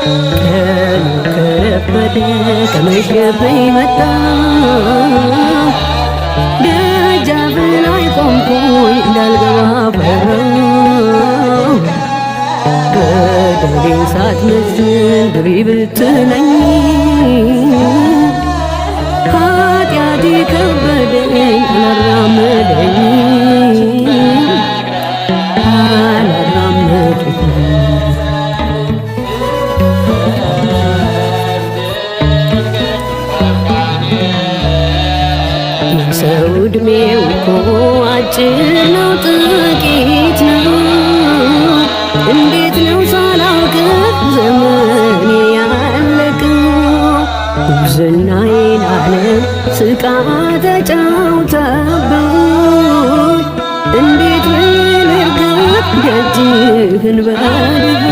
ቀኑ ከረፈደ ከመሸብኝ መጣ ደጃፍ ላይ ቆምኩኝ እንዳልገባ ፈራሁ በደሌን ሳትመዝን ግቢ ብትለኝ ኃጢአቴ ከበደኝ አላራመደኝ ሰው ዕድሜው እኮ አጭር ነው ጥቂት ነው እንዴት ነው ሳላውቅ ዘመኔ ያለቀው ጉብዝናዬን ዓለም ስቃ ተጫውታብኝ እንዴት ልርገጥ ደጅህን በድጋሚ